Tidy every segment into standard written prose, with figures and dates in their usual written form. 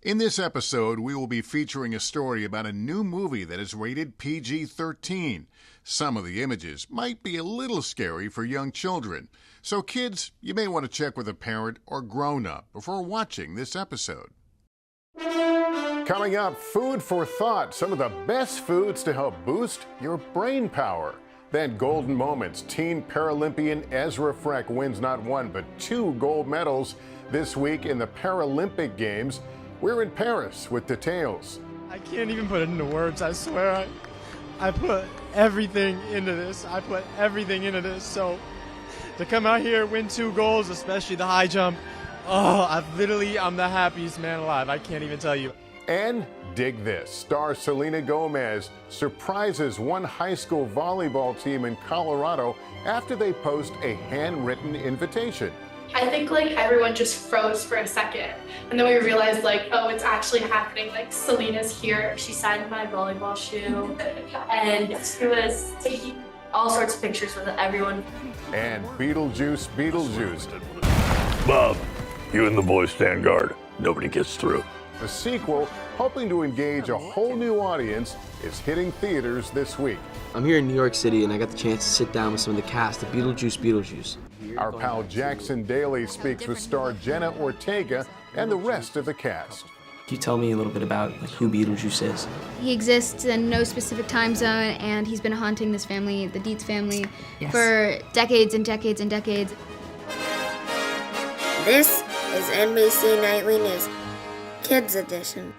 In this episode, we will be featuring a story about a new movie that is rated PG-13. Some of the images might be a little scary for young children. So kids, you may want to check with a parent or grown-up before watching this episode. Coming up, food for thought. Some of the best foods to help boost your brain power. Then golden moments. Teen Paralympian Ezra Freck wins not one but 2 gold medals this week in the Paralympic Games. We're in Paris with details. I can't even put it into words, I swear. I put everything into this. So to come out here, win 2 golds, especially the high jump, I'm the happiest man alive. I can't even tell you. And dig this. Star Selena Gomez surprises one high school volleyball team in Colorado after they post a handwritten invitation. I think everyone just froze for a second, and then we realized oh, it's actually happening. Selena's here. She signed my volleyball shoe, and she was taking all sorts of pictures with everyone. And Beetlejuice. Bob, you and the boys stand guard. Nobody gets through. The sequel, hoping to engage a whole new audience, is hitting theaters this week. I'm here in New York City, and I got the chance to sit down with some of the cast of Beetlejuice. Our pal Jackson Daly speaks with star Jenna Ortega and the rest of the cast. Can you tell me a little bit about who Beetlejuice is? He exists in no specific time zone, and he's been haunting this family, the Dietz family, for decades and decades and decades. This is NBC Nightly News, Kids Edition.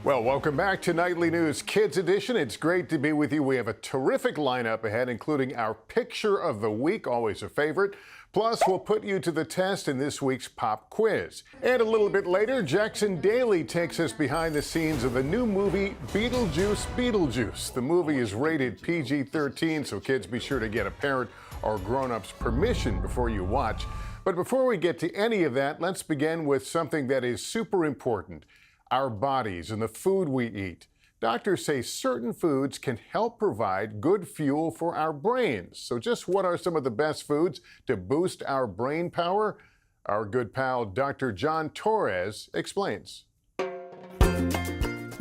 Well, welcome back to Nightly News Kids Edition. It's great to be with you. We have a terrific lineup ahead, including our Picture of the Week, always a favorite. Plus, we'll put you to the test in this week's pop quiz. And a little bit later, Jackson Daly takes us behind the scenes of the new movie, Beetlejuice. The movie is rated PG-13, so kids, be sure to get a parent or grown-up's permission before you watch. But before we get to any of that, let's begin with something that is super important. Our bodies and the food we eat. Doctors say certain foods can help provide good fuel for our brains. So just what are some of the best foods to boost our brain power? Our good pal, Dr. John Torres, explains.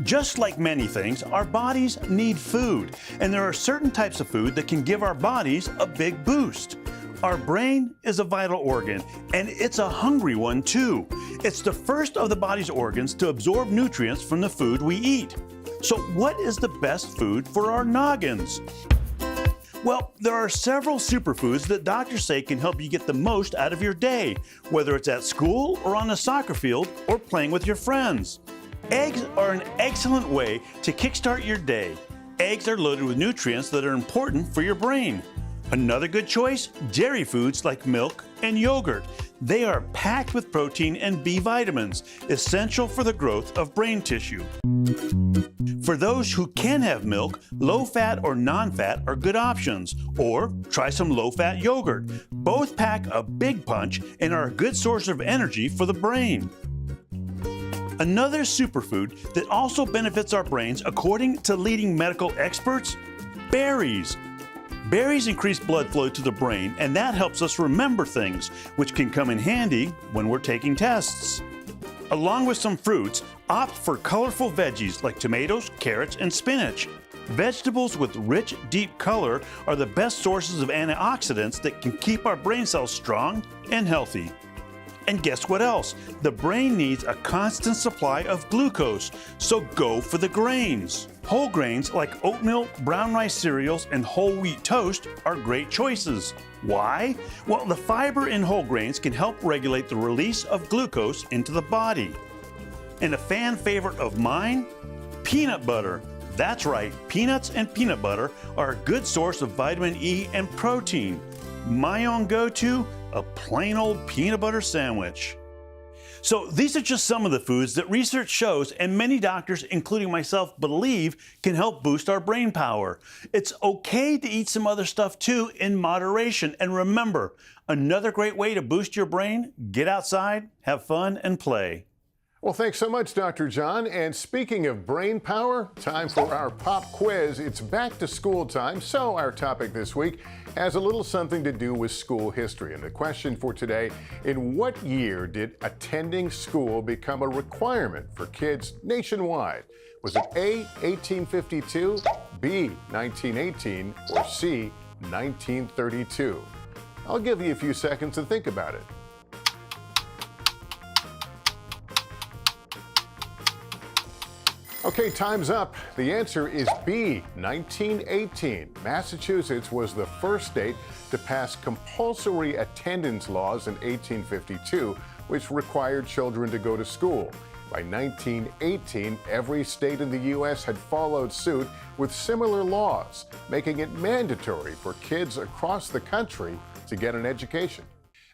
Just like many things, our bodies need food, and there are certain types of food that can give our bodies a big boost. Our brain is a vital organ, and it's a hungry one too. It's the first of the body's organs to absorb nutrients from the food we eat. So what is the best food for our noggins? Well, there are several superfoods that doctors say can help you get the most out of your day, whether it's at school or on the soccer field or playing with your friends. Eggs are an excellent way to kickstart your day. Eggs are loaded with nutrients that are important for your brain. Another good choice, dairy foods like milk and yogurt. They are packed with protein and B vitamins, essential for the growth of brain tissue. For those who can have milk, low-fat or non-fat are good options, or try some low-fat yogurt. Both pack a big punch and are a good source of energy for the brain. Another superfood that also benefits our brains, according to leading medical experts, berries. Berries increase blood flow to the brain, and that helps us remember things, which can come in handy when we're taking tests. Along with some fruits, opt for colorful veggies like tomatoes, carrots, and spinach. Vegetables with rich, deep color are the best sources of antioxidants that can keep our brain cells strong and healthy. And guess what else? The brain needs a constant supply of glucose, so go for the grains. Whole grains like oatmeal, brown rice cereals, and whole wheat toast are great choices. Why? Well, the fiber in whole grains can help regulate the release of glucose into the body. And a fan favorite of mine? Peanut butter. That's right, peanuts and peanut butter are a good source of vitamin E and protein. My own go-to? A plain old peanut butter sandwich. So these are just some of the foods that research shows and many doctors, including myself, believe can help boost our brain power. It's okay to eat some other stuff too in moderation. And remember, another great way to boost your brain, get outside, have fun, and play. Well, thanks so much, Dr. John. And speaking of brain power, time for our pop quiz. It's back to school time, so our topic this week has a little something to do with school history. And the question for today, in what year did attending school become a requirement for kids nationwide? Was it A, 1852, B, 1918, or C, 1932? I'll give you a few seconds to think about it. Okay, time's up. The answer is B, 1918. Massachusetts was the first state to pass compulsory attendance laws in 1852, which required children to go to school. By 1918, every state in the U.S. had followed suit with similar laws, making it mandatory for kids across the country to get an education.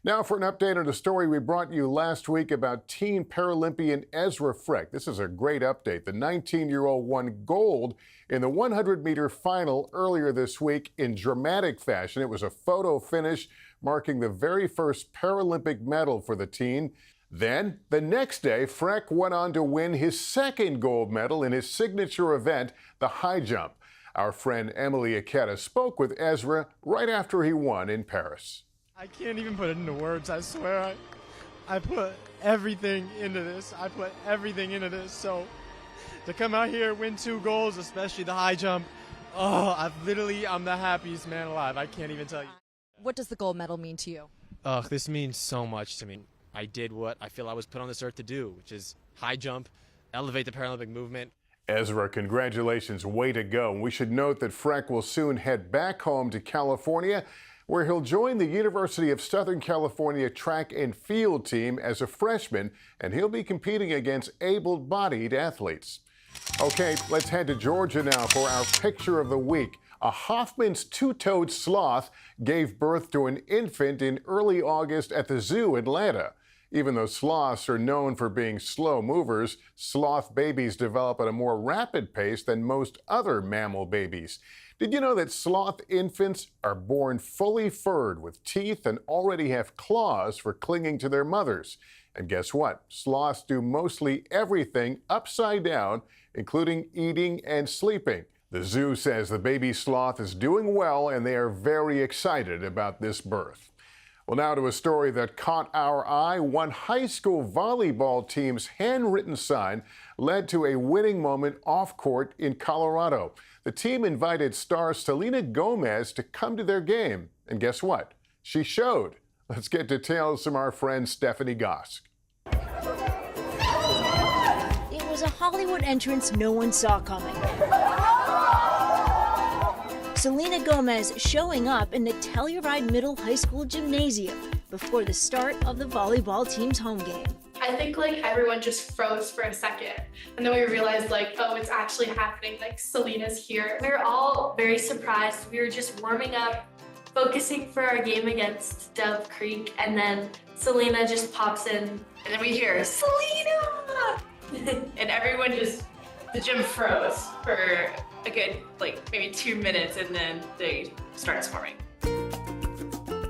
Now for an update on a story we brought you last week about teen Paralympian Ezra Freck. This is a great update. The 19-year-old won gold in the 100-meter final earlier this week in dramatic fashion. It was a photo finish marking the very first Paralympic medal for the teen. Then, the next day, Freck went on to win his second gold medal in his signature event, the high jump. Our friend Emily Aketa spoke with Ezra right after he won in Paris. I can't even put it into words, I swear. I put everything into this. So to come out here, win 2 golds, especially the high jump, I'm the happiest man alive. I can't even tell you. What does the gold medal mean to you? This means so much to me. I did what I feel I was put on this earth to do, which is high jump, elevate the Paralympic movement. Ezra, congratulations, way to go. We should note that Freck will soon head back home to California, where he'll join the University of Southern California track and field team as a freshman, and he'll be competing against able-bodied athletes. Okay, let's head to Georgia now for our picture of the week. A Hoffman's two-toed sloth gave birth to an infant in early August at the zoo in Atlanta. Even though sloths are known for being slow movers, sloth babies develop at a more rapid pace than most other mammal babies. Did you know that sloth infants are born fully furred with teeth and already have claws for clinging to their mothers? And guess what? Sloths do mostly everything upside down, including eating and sleeping. The zoo says the baby sloth is doing well and they are very excited about this birth. Well, now to a story that caught our eye. One high school volleyball team's handwritten sign led to a winning moment off court in Colorado. The team invited star Selena Gomez to come to their game. And guess what? She showed. Let's get details from our friend Stephanie Gosk. It was a Hollywood entrance no one saw coming. Selena Gomez showing up in the Telluride Middle High School gymnasium before the start of the volleyball team's home game. I think everyone just froze for a second, and then we realized oh, it's actually happening. Selena's here. We were all very surprised. We were just warming up, focusing for our game against Dove Creek, and then Selena just pops in, and then we hear Selena, and everyone the gym froze for a good maybe 2 minutes, and then they start swarming.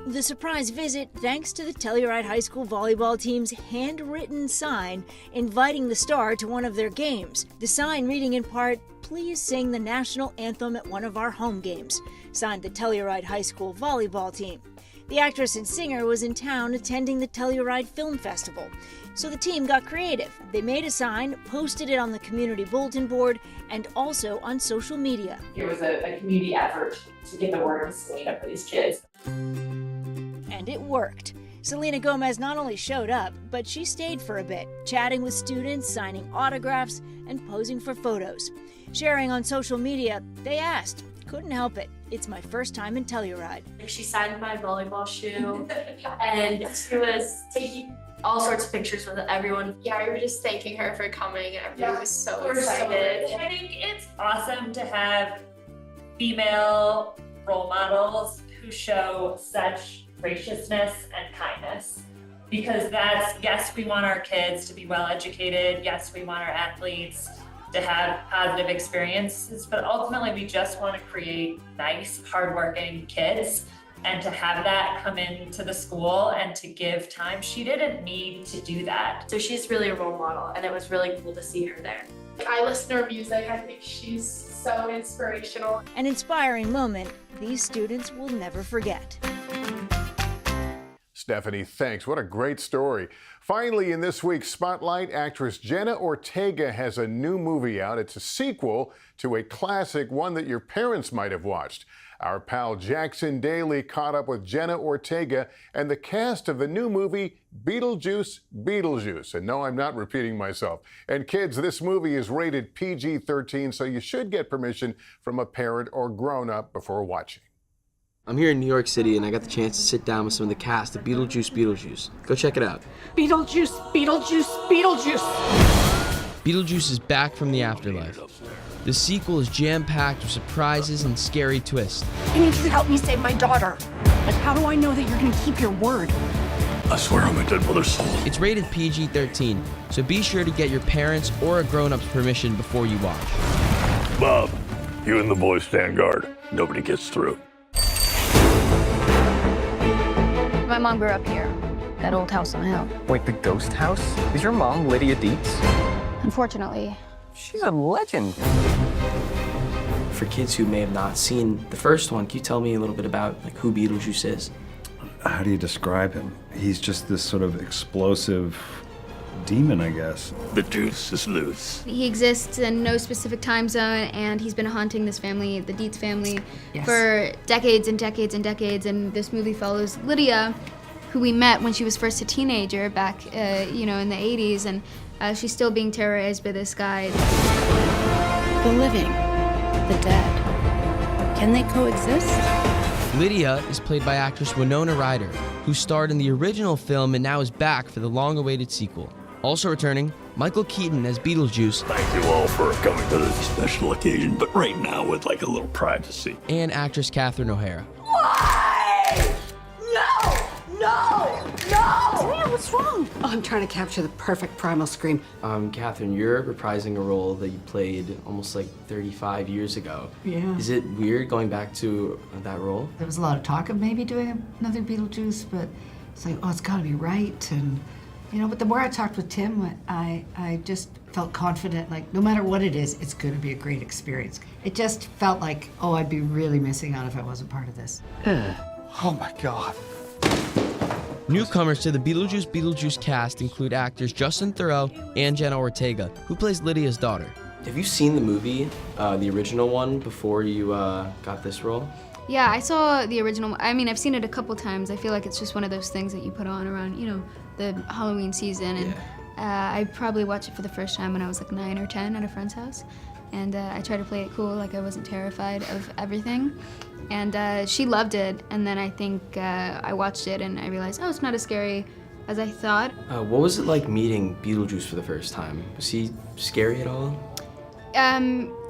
The surprise visit thanks to the Telluride High School volleyball team's handwritten sign inviting the star to one of their games. The sign reading in part, "Please sing the national anthem at one of our home games," signed the Telluride High School volleyball team. The actress and singer was in town attending the Telluride Film Festival, so the team got creative. They made a sign, posted it on the community bulletin board, and also on social media. It was a community effort to get the word to Selena for these kids. And it worked. Selena Gomez not only showed up, but she stayed for a bit, chatting with students, signing autographs, and posing for photos. Sharing on social media, they asked, "Couldn't help it. It's my first time in Telluride." She signed my volleyball shoe, and she was taking all sorts of pictures with everyone. Yeah, we were just thanking her for coming, and everyone was so excited. I think it's awesome to have female role models who show such graciousness and kindness, because yes, we want our kids to be well educated. Yes, we want our athletes to have positive experiences, but ultimately we just want to create nice, hardworking kids. and to have that come into the school and to give time. She didn't need to do that. So she's really a role model, and it was really cool to see her there. I listen to her music. I think she's so inspirational. An inspiring moment these students will never forget. Stephanie, thanks. What a great story. Finally, in this week's Spotlight, actress Jenna Ortega has a new movie out. It's a sequel to a classic, one that your parents might have watched. Our pal Jackson Daly caught up with Jenna Ortega and the cast of the new movie Beetlejuice, Beetlejuice. And no, I'm not repeating myself. And kids, this movie is rated PG-13, so you should get permission from a parent or grown-up before watching. I'm here in New York City, and I got the chance to sit down with some of the cast of Beetlejuice, Beetlejuice. Go check it out. Beetlejuice, Beetlejuice, Beetlejuice! Beetlejuice is back from the afterlife. The sequel is jam-packed with surprises and scary twists. I need you to help me save my daughter. But how do I know that you're gonna keep your word? I swear on my dead mother's soul. It's rated PG-13, so be sure to get your parents or a grown-up's permission before you watch. Bob, you and the boys stand guard. Nobody gets through. My mom grew up here, that old house on the hill. Wait, the ghost house? Is your mom Lydia Dietz? Unfortunately. She's a legend. For kids who may have not seen the first one, can you tell me a little bit about who Beetlejuice is? How do you describe him? He's just this sort of explosive demon, I guess. The juice is loose. He exists in no specific time zone, and he's been haunting this family, the Dietz family, for decades and decades and decades. And this movie follows Lydia, who we met when she was first a teenager back, in the 80s, and she's still being terrorized by this guy. The living, the dead, can they coexist? Lydia is played by actress Winona Ryder, who starred in the original film and now is back for the long-awaited sequel. Also returning, Michael Keaton as Beetlejuice. Thank you all for coming to this special occasion, but right now with a little privacy. And actress Catherine O'Hara. Why? No! Serena, what's wrong? Oh, I'm trying to capture the perfect primal scream. Catherine, you're reprising a role that you played almost 35 years ago. Yeah. Is it weird going back to that role? There was a lot of talk of maybe doing another Beetlejuice, but it's like, oh, it's gotta be right. And, but the more I talked with Tim, I just felt confident, no matter what it is, it's gonna be a great experience. It just felt like, oh, I'd be really missing out if I wasn't part of this. Oh my God. Newcomers to the Beetlejuice cast include actors Justin Theroux and Jenna Ortega, who plays Lydia's daughter. Have you seen the movie, the original one, before you got this role? Yeah, I saw the original. I mean, I've seen it a couple times. I feel like it's just one of those things that you put on around, the Halloween season. And I probably watched it for the first time when I was 9 or 10 at a friend's house. And I tried to play it cool, I wasn't terrified of everything. And she loved it, and then I think I watched it and I realized, oh, it's not as scary as I thought. What was it like meeting Beetlejuice for the first time? Was he scary at all?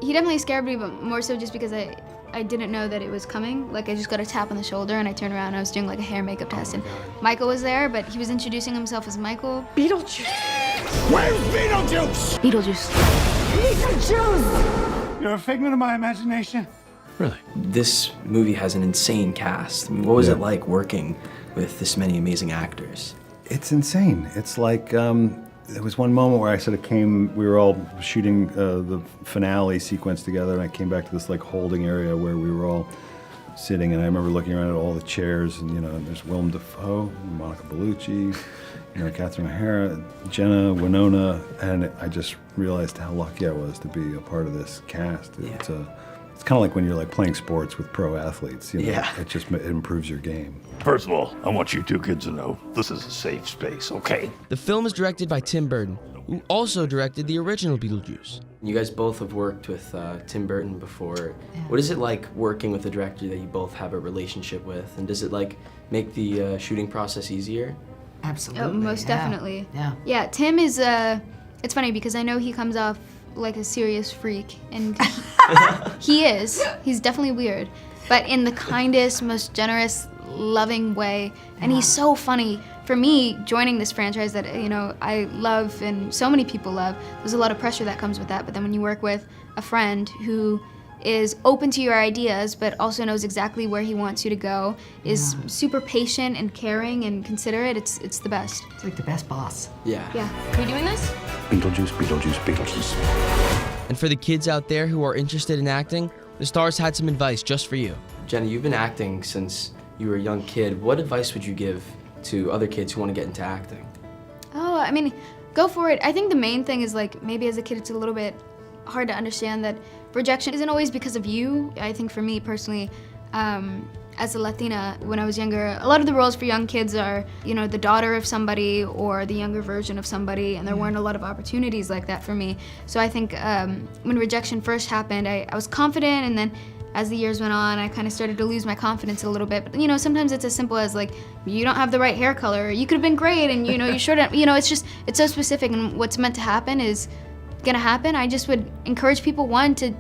He definitely scared me, but more so just because I didn't know that it was coming. I just got a tap on the shoulder and I turned around and I was doing a hair makeup test, and Michael was there, but he was introducing himself as Michael. Beetlejuice! Where's Beetlejuice? Beetlejuice. Beetlejuice! You're a figment of my imagination. Really? This movie has an insane cast. What was it like working with this many amazing actors? It's insane. It's there was one moment where I sort of we were all shooting the finale sequence together, and I came back to this holding area where we were all sitting, and I remember looking around at all the chairs, and there's Willem Dafoe, Monica Bellucci, Catherine O'Hara, Jenna, Winona, and I just realized how lucky I was to be a part of this cast. It's kind of like when you're playing sports with pro athletes, it improves your game. First of all, I want you two kids to know this is a safe space, okay? The film is directed by Tim Burton, who also directed the original Beetlejuice. You guys both have worked with Tim Burton before. Yeah. What is it like working with a director that you both have a relationship with? And does it make the shooting process easier? Absolutely. Oh, most definitely. Yeah. Yeah, Tim is, it's funny because I know he comes off like a serious freak, and he is. He's definitely weird, but in the kindest, most generous, loving way, and he's so funny. For me, joining this franchise that I love and so many people love, there's a lot of pressure that comes with that, but then when you work with a friend who is open to your ideas, but also knows exactly where he wants you to go, is super patient and caring and considerate. It's the best. It's like the best boss. Yeah. Yeah. Are you doing this? Beetlejuice, Beetlejuice, Beetlejuice. And for the kids out there who are interested in acting, the stars had some advice just for you. Jenny, you've been acting since you were a young kid. What advice would you give to other kids who want to get into acting? Oh, I mean, go for it. I think the main thing is, like, maybe as a kid it's a little bit hard to understand that rejection isn't always because of you. I think for me personally, as a Latina, when I was younger, a lot of the roles for young kids are, you know, the daughter of somebody or the younger version of somebody, and there weren't a lot of opportunities like that for me. So I think when rejection first happened, I was confident, and then as the years went on, I kind of started to lose my confidence a little bit. But, you know, sometimes it's as simple as, like, you don't have the right hair color, you could have been great, and, you know, you shouldn't, you know, it's so specific, and what's meant to happen is gonna happen. I just would encourage people, one, to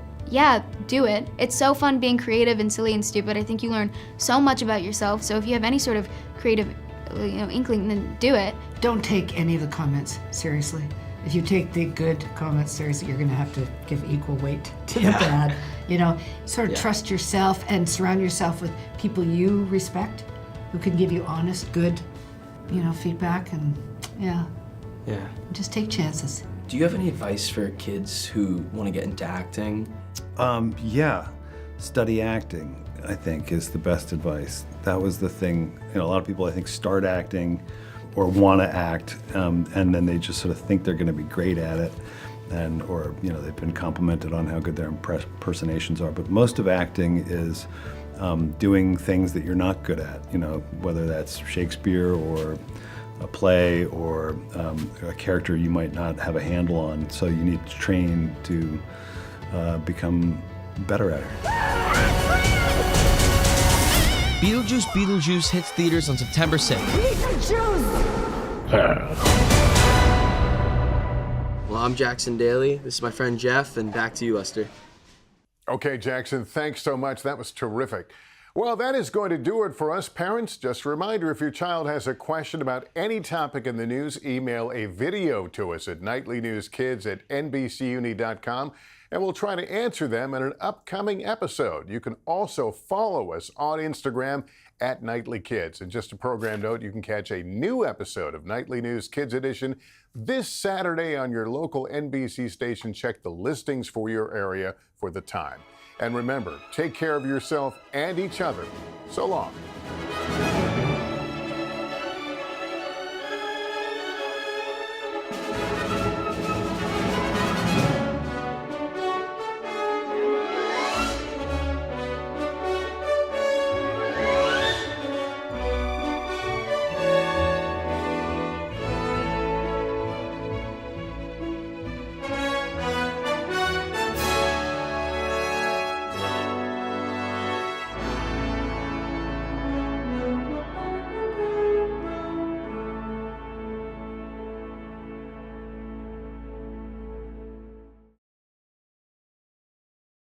do it. It's so fun being creative and silly and stupid. I think you learn so much about yourself. So if you have any sort of creative, you know, inkling, then do it. Don't take any of the comments seriously. If you take the good comments seriously, you're going to have to give equal weight to the bad. You know, sort of trust yourself and surround yourself with people you respect, who can give you honest, good, you know, feedback, and just take chances. Do you have any advice for kids who want to get into acting? Study acting, I think, is the best advice. That was the thing. You know, a lot of people, I think, start acting or want to act, and then they just sort of think they're going to be great at it, or, you know, they've been complimented on how good their impersonations are. But most of acting is doing things that you're not good at, you know, whether that's Shakespeare or a play or a character you might not have a handle on. So you need to train to become better at it. Beetlejuice Beetlejuice hits theaters on September 6th. Well, I'm Jackson Daly. This is my friend Jeff, and back to you, Lester. Okay, Jackson, thanks so much. That was terrific. Well, that is going to do it for us parents. Just a reminder, if your child has a question about any topic in the news, email a video to us at nightlynewskids@nbcuni.com, and we'll try to answer them in an upcoming episode. You can also follow us on Instagram at Nightly Kids. And just a program note, you can catch a new episode of Nightly News Kids Edition this Saturday on your local NBC station. Check the listings for your area for the time. And remember, take care of yourself and each other. So long.